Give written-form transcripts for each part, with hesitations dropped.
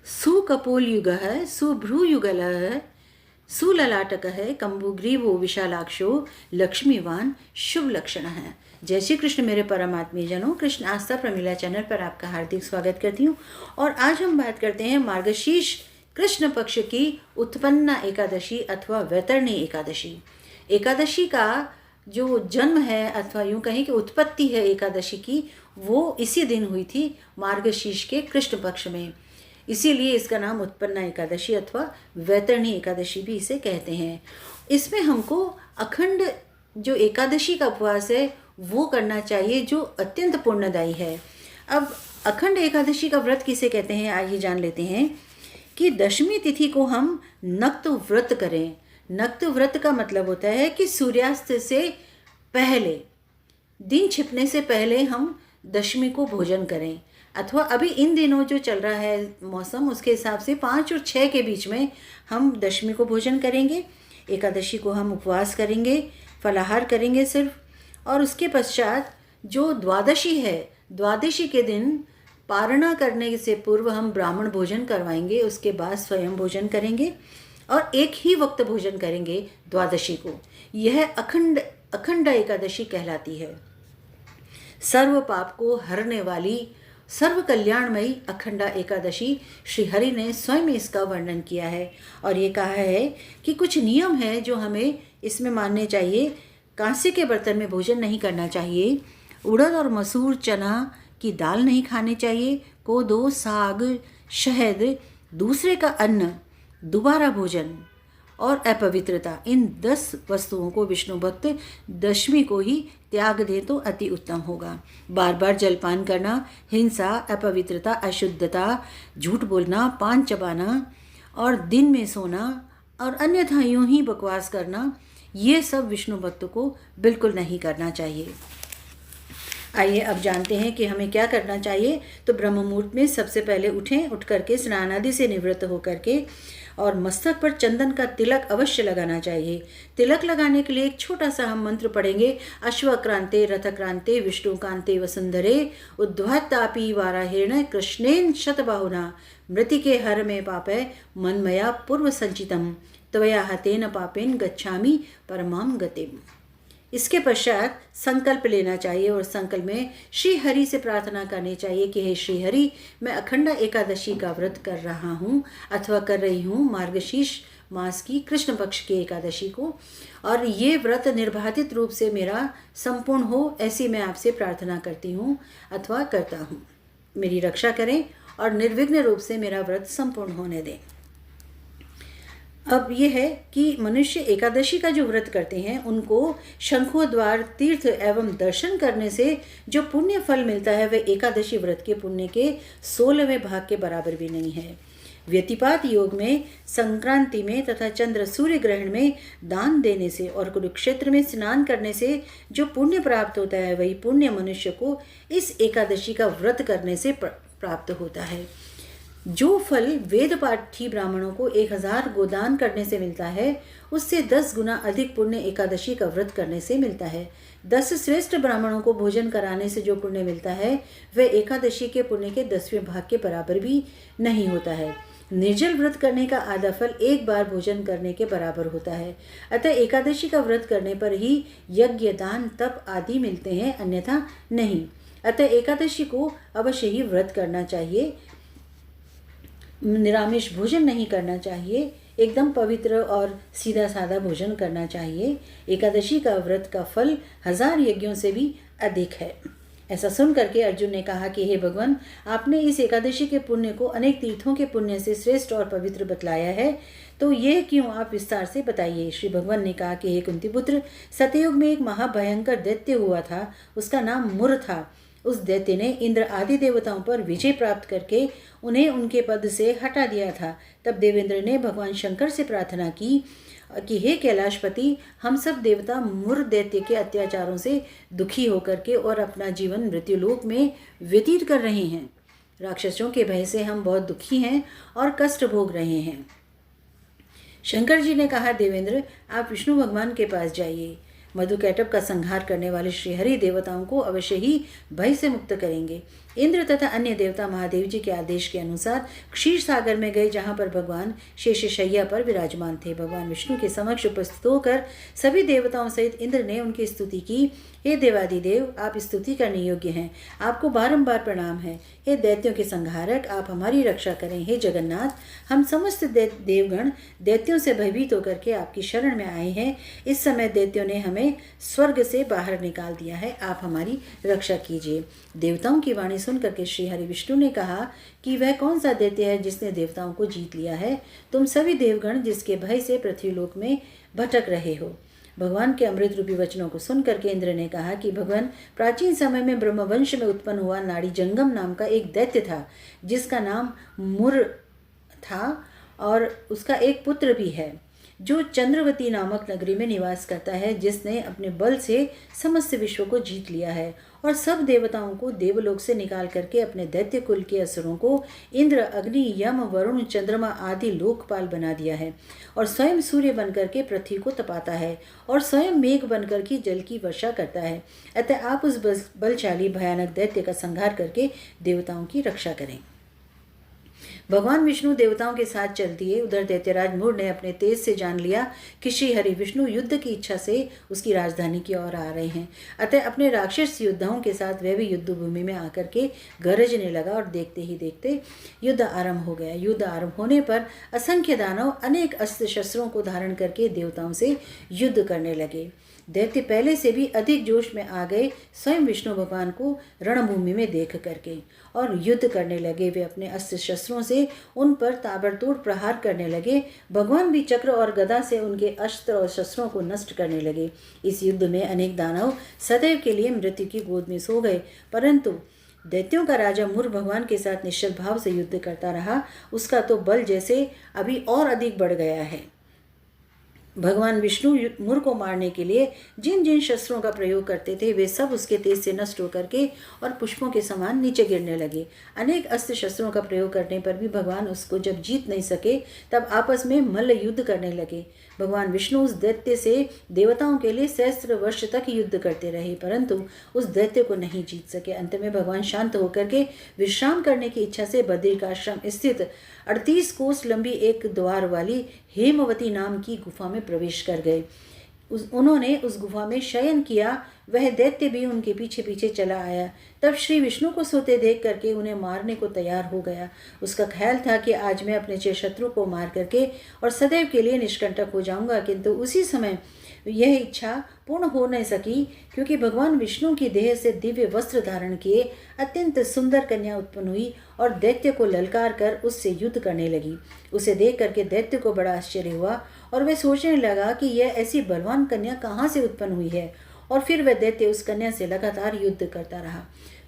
सुकपोलयुगः सुभ्रूयुगलः सुललाटकः कंबुग्रीवो विशालाक्षो लक्ष्मीवान शुभ लक्षण है। जय श्री कृष्ण मेरे परमात्मीय जनों, कृष्ण आस्था प्रमिला चैनल पर आपका हार्दिक स्वागत करती हूँ। और आज हम बात करते हैं मार्गशीर्ष कृष्ण पक्ष की उत्पन्ना एकादशी अथवा वैतरणी एकादशी। एकादशी का जो जन्म है अथवा यूँ कहें कि उत्पत्ति है एकादशी की, वो इसी दिन हुई थी मार्गशीर्ष के कृष्ण पक्ष में। इसीलिए इसका नाम उत्पन्ना एकादशी अथवा वैतरणी एकादशी भी इसे कहते हैं। इसमें हमको अखंड जो एकादशी का उपवास है वो करना चाहिए, जो अत्यंत पुण्यदायी है। अब अखंड एकादशी का व्रत किसे कहते हैं आइए जान लेते हैं कि दशमी तिथि को हम नक्त व्रत करें। नक्त व्रत का मतलब होता है कि सूर्यास्त से पहले, दिन छिपने से पहले हम दशमी को भोजन करें, अथवा अभी इन दिनों जो चल रहा है मौसम उसके हिसाब से 5 और 6 के बीच में हम दशमी को भोजन करेंगे। एकादशी को हम उपवास करेंगे, फलाहार करेंगे सिर्फ। और उसके पश्चात जो द्वादशी है, द्वादशी के दिन पारणा करने से पूर्व हम ब्राह्मण भोजन करवाएंगे, उसके बाद स्वयं भोजन करेंगे और एक ही वक्त भोजन करेंगे द्वादशी को। यह अखंड एकादशी कहलाती है। सर्व पाप को हरने वाली सर्व कल्याणमयी अखंडा एकादशी श्री हरि ने स्वयं इसका वर्णन किया है और ये कहा है कि कुछ नियम है जो हमें इसमें मानने चाहिए। कांसे के बर्तन में भोजन नहीं करना चाहिए, उड़द और मसूर चना की दाल नहीं खानी चाहिए, कोदो साग शहद दूसरे का अन्न दोबारा भोजन और अपवित्रता, इन 10 वस्तुओं को विष्णु भक्त दशमी को ही त्याग दे तो अति उत्तम होगा। बार बार जलपान करना, हिंसा, अपवित्रता, अशुद्धता, झूठ बोलना, पान चबाना और दिन में सोना और अन्यथा यूं ही बकवास करना, ये सब विष्णु भक्त को बिल्कुल नहीं करना चाहिए। आइए अब जानते हैं कि हमें क्या करना चाहिए। तो ब्रह्म मुहूर्त में सबसे पहले उठ करके स्नान आदि से निवृत्त होकर के और मस्तक पर चंदन का तिलक अवश्य लगाना चाहिए। तिलक लगाने के लिए एक छोटा सा हम मंत्र पढ़ेंगे। अश्वक्रांते रथक्रांते विष्णुकांते वसुंधरे उद्ध्वतापी वाराहेण कृष्णेन शतबाहुना मृतिके हर में पापे मनमया पूर्व संचितम त्वया हतेन पापेन गच्छामि परमाम गतिम। इसके पश्चात संकल्प लेना चाहिए और संकल्प में श्री हरि से प्रार्थना करनी चाहिए कि हे श्री हरि, मैं अखंडा एकादशी का व्रत कर रहा हूँ अथवा कर रही हूँ मार्गशीर्ष मास की कृष्ण पक्ष की एकादशी को, और ये व्रत निर्बाधित रूप से मेरा संपूर्ण हो, ऐसी मैं आपसे प्रार्थना करती हूँ अथवा करता हूँ। मेरी रक्षा करें और निर्विघ्न रूप से मेरा व्रत संपूर्ण होने दें। अब यह है कि मनुष्य एकादशी का जो व्रत करते हैं उनको शंखोद्वार तीर्थ एवं दर्शन करने से जो पुण्य फल मिलता है वह एकादशी व्रत के पुण्य के 16वें भाग के बराबर भी नहीं है। व्यतिपात योग में, संक्रांति में तथा चंद्र सूर्य ग्रहण में दान देने से और कुरुक्षेत्र में स्नान करने से जो पुण्य प्राप्त होता है वही पुण्य मनुष्य को इस एकादशी का व्रत करने से प्राप्त होता है। जो फल वेद पाठी ब्राह्मणों को 1000 गोदान करने से मिलता है उससे 10 गुना अधिक पुण्य एकादशी का व्रत करने से मिलता है। 10 श्रेष्ठ ब्राह्मणों को भोजन कराने से जो पुण्य मिलता है वह एकादशी के पुण्य के 10वें भाग के बराबर भी नहीं होता है। निर्जल व्रत करने का आधा फल एक बार भोजन करने के बराबर होता है। अतः एकादशी का व्रत करने पर ही यज्ञ दान तप आदि मिलते हैं, अन्यथा नहीं। अतः एकादशी को अवश्य ही व्रत करना चाहिए। निरामिष भोजन नहीं करना चाहिए, एकदम पवित्र और सीधा साधा भोजन करना चाहिए। एकादशी का व्रत का फल 1000 यज्ञों से भी अधिक है। ऐसा सुन करके अर्जुन ने कहा कि हे भगवान, आपने इस एकादशी के पुण्य को अनेक तीर्थों के पुण्य से श्रेष्ठ और पवित्र बतलाया है, तो यह क्यों आप विस्तार से बताइए। श्री भगवान ने कहा कि हे कुंती पुत्र, सतयुग में एक महाभयंकर दैत्य हुआ था, उसका नाम मुर था। उस दैत्य ने इंद्र आदि देवताओं पर विजय प्राप्त करके उन्हें उनके पद से हटा दिया था। तब देवेंद्र ने भगवान शंकर से प्रार्थना की कि हे कैलाशपति, हम सब देवता मुर दैत्य के अत्याचारों से दुखी होकर के और अपना जीवन मृत्युलोक में व्यतीत कर रहे हैं। राक्षसों के भय से हम बहुत दुखी हैं और कष्ट भोग रहे हैं। शंकर जी ने कहा, देवेंद्र आप विष्णु भगवान के पास जाइए। मधुकैटभ का संहार करने वाले श्रीहरि देवताओं को अवश्य ही भय से मुक्त करेंगे। इंद्र तथा अन्य देवता महादेव जी के आदेश के अनुसार क्षीर सागर में गए, जहाँ पर भगवान शेषशय्या पर विराजमान थे। भगवान विष्णु के समक्ष उपस्थित होकर सभी देवताओं सहित इंद्र ने उनकी स्तुति की। हे देवादिदेव, आप स्तुति करने योग्य हैं, आपको बारंबार प्रणाम है। हे दैत्यों के संहारक, आप हमारी रक्षा करें। हे जगन्नाथ, हम समस्त देवगण दैत्यों से भयभीत होकर के आपकी शरण में आए हैं। इस समय दैत्यों ने हमें स्वर्ग से बाहर निकाल दिया है, आप हमारी रक्षा कीजिए। देवताओं की वाणी सुनकर के श्री हरि विष्णु ने कहा कि वह कौन सा दैत्य है जिसने देवताओं को जीत लिया है? तुम सभी देवगण जिसके भय से पृथ्वीलोक में भटक रहे हो। भगवान के अमृत रूपी वचनों को सुनकर के इंद्र ने कहा कि भगवान, प्राचीन समय में ब्रह्मवंश में उत्पन्न हुआ नाड़ी जंगम नाम का एक दैत्य था, जिसका नाम मुर था, और उसका एक पुत्र भी है जो चंद्रवती नामक नगरी में निवास करता है, जिसने अपने बल से समस्त विश्व को जीत लिया है और सब देवताओं को देवलोक से निकाल करके अपने दैत्य कुल के असुरों को इंद्र, अग्नि, यम, वरुण, चंद्रमा आदि लोकपाल बना दिया है और स्वयं सूर्य बनकर के पृथ्वी को तपाता है और स्वयं मेघ बनकर के जल की वर्षा करता है। अतः आप उस बलशाली भयानक दैत्य का संहार करके देवताओं की रक्षा करें। भगवान विष्णु देवताओं के साथ चल दिए। उधर दैत्यराज मुर ने अपने तेज से जान लिया कि श्री हरि विष्णु युद्ध की इच्छा से उसकी राजधानी की ओर आ रहे हैं। अतः अपने राक्षस योद्धाओं के साथ वह भी युद्ध भूमि में आकर के गरजने लगा और देखते ही देखते युद्ध आरंभ हो गया। युद्ध आरंभ होने पर असंख्य दानव अनेक अस्त्र शस्त्रों को धारण करके देवताओं से युद्ध करने लगे। दैत्य पहले से भी अधिक जोश में आ गए स्वयं विष्णु भगवान को रणभूमि में देख करके और युद्ध करने लगे। वे अपने अस्त्र शस्त्रों से उन पर ताबड़तोड़ प्रहार करने लगे। भगवान भी चक्र और गदा से उनके अस्त्र और शस्त्रों को नष्ट करने लगे। इस युद्ध में अनेक दानव सदैव के लिए मृत्यु की गोद में सो गए, परंतु दैत्यों का राजा मुर भगवान के साथ निश्चल भाव से युद्ध करता रहा। उसका तो बल जैसे अभी और अधिक बढ़ गया है। भगवान विष्णु मुर को मारने के लिए जिन जिन शस्त्रों का प्रयोग करते थे, वे सब उसके तेज से नष्ट होकर के और पुष्पों के समान नीचे गिरने लगे। अनेक अस्त्र शस्त्रों का प्रयोग करने पर भी भगवान उसको जब जीत नहीं सके, तब आपस में मल्ल युद्ध करने लगे। भगवान विष्णु उस दैत्य से देवताओं के लिए सहस्त्र वर्ष तक युद्ध करते रहे, परंतु उस दैत्य को नहीं जीत सके। अंत में भगवान शांत होकर के विश्राम करने की इच्छा से बद्रिकाश्रम स्थित 38 कोस लंबी एक द्वार वाली हेमवती नाम की गुफा में प्रवेश कर गए। उन्होंने उस गुफा में शयन किया। वह दैत्य भी उनके पीछे पीछे चला आया। तब श्री विष्णु को सोते देख करके उन्हें मारने को तैयार हो गया। उसका ख्याल था कि आज मैं अपने शत्रु को मार करके और सदैव के लिए निष्कंटक हो जाऊंगा, किंतु उसी समय यह इच्छा पूर्ण हो नहीं सकी, क्योंकि भगवान विष्णु की देह से दिव्य वस्त्र धारण किए अत्यंत सुंदर कन्या उत्पन्न हुई और दैत्य को ललकार कर उससे युद्ध करने लगी। उसे देख करके दैत्य को बड़ा आश्चर्य हुआ और वह सोचने लगा कि यह ऐसी बलवान कन्या कहाँ से उत्पन्न हुई है, और फिर वह दैत्य उस कन्या से लगातार युद्ध करता रहा।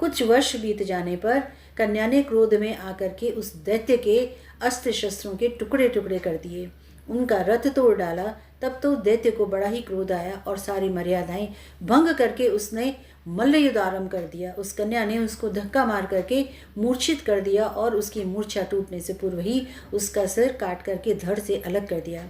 कुछ वर्ष बीत जाने पर कन्या ने क्रोध में आकर के उस दैत्य के अस्त्र शस्त्रों के टुकड़े टुकड़े कर दिए, उनका रथ तोड़ डाला। तब तो दैत्य को बड़ा ही क्रोध आया और सारी मर्यादाएं भंग करके उसने मल्ल युद्ध आरंभ कर दिया। उस कन्या ने उसको धक्का मार करके मूर्छित कर दिया और उसकी मूर्छा टूटने से पूर्व ही उसका सिर काट करके धड़ से अलग कर दिया।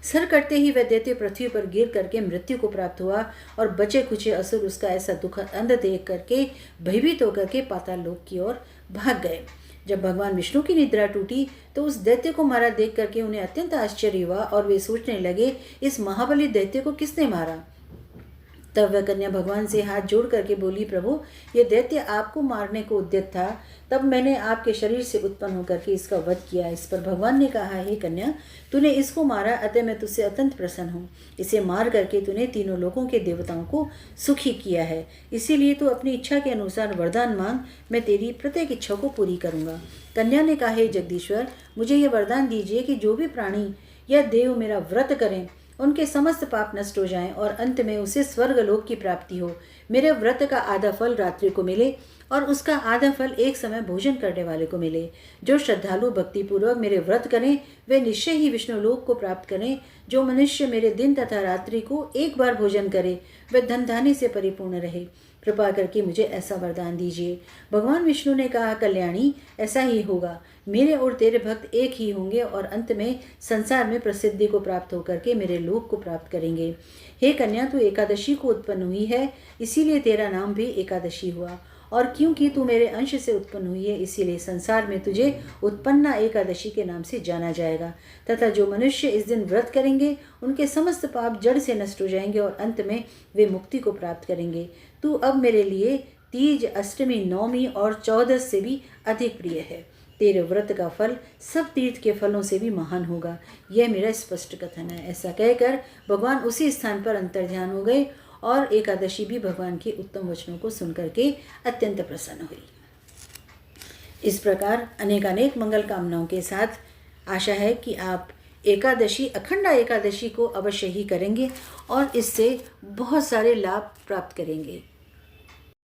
सर कटते ही वह दैत्य पृथ्वी पर गिर करके मृत्यु को प्राप्त हुआ और बचे खुचे असुर उसका ऐसा दुखद अंत देख करके भयभीत होकर के पाताल लोक की ओर भाग गए। जब भगवान विष्णु की निद्रा टूटी तो उस दैत्य को मारा देख करके उन्हें अत्यंत आश्चर्य हुआ और वे सोचने लगे, इस महाबली दैत्य को किसने मारा। तब वह कन्या भगवान से हाथ जोड़ करके बोली, प्रभु, ये दैत्य आपको मारने को उद्यत था, तब मैंने आपके शरीर से उत्पन्न होकर के इसका वध किया। इस पर भगवान ने कहा, हे कन्या, तूने इसको मारा, अतः मैं तुझसे अत्यंत प्रसन्न हूँ। इसे मार करके तूने तीनों लोकों के देवताओं को सुखी किया है, इसीलिए तू अपनी इच्छा के अनुसार वरदान मांग, मैं तेरी प्रत्येक इच्छा को पूरी करूँगा। कन्या ने कहा, हे जगदीश्वर, मुझे ये वरदान दीजिए कि जो भी प्राणी या देव मेरा व्रत करें उनके समस्त पाप नष्ट हो जाएं और अंत में उसे स्वर्गलोक की प्राप्ति हो। मेरे व्रत का आधा फल रात्रि को मिले और उसका आधा फल एक समय भोजन करने वाले को मिले। जो श्रद्धालु भक्तिपूर्वक मेरे व्रत करें वे निश्चय ही विष्णुलोक को प्राप्त करें। जो मनुष्य मेरे दिन तथा रात्रि को एक बार भोजन करे वह धन धान्य से परिपूर्ण रहे। कृपा करके मुझे ऐसा वरदान दीजिए। भगवान विष्णु ने कहा, कल्याणी, ऐसा ही होगा। मेरे और तेरे भक्त एक ही होंगे और अंत में संसार में प्रसिद्धि को प्राप्त होकर के मेरे लोक को प्राप्त करेंगे। हे कन्या, तू एकादशी को उत्पन्न हुई है, इसीलिए तेरा नाम भी एकादशी हुआ और क्योंकि तू मेरे अंश से उत्पन्न हुई है, इसीलिए संसार में तुझे उत्पन्ना एकादशी के नाम से जाना जाएगा। तथा जो मनुष्य इस दिन व्रत करेंगे उनके समस्त पाप जड़ से नष्ट हो जाएंगे और अंत में वे मुक्ति को प्राप्त करेंगे। तू अब मेरे लिए तीज, अष्टमी, नौमी और 14 से भी अधिक प्रिय है। तेरे व्रत का फल सब तीर्थ के फलों से भी महान होगा, यह मेरा स्पष्ट कथन है। ऐसा कहकर भगवान उसी स्थान पर अंतर्ध्यान हो गए और एकादशी भी भगवान के उत्तम वचनों को सुनकर के अत्यंत प्रसन्न हुई। इस प्रकार अनेकानेक मंगल कामनाओं के साथ आशा है कि आप एकादशी, अखंडा एकादशी को अवश्य ही करेंगे और इससे बहुत सारे लाभ प्राप्त करेंगे।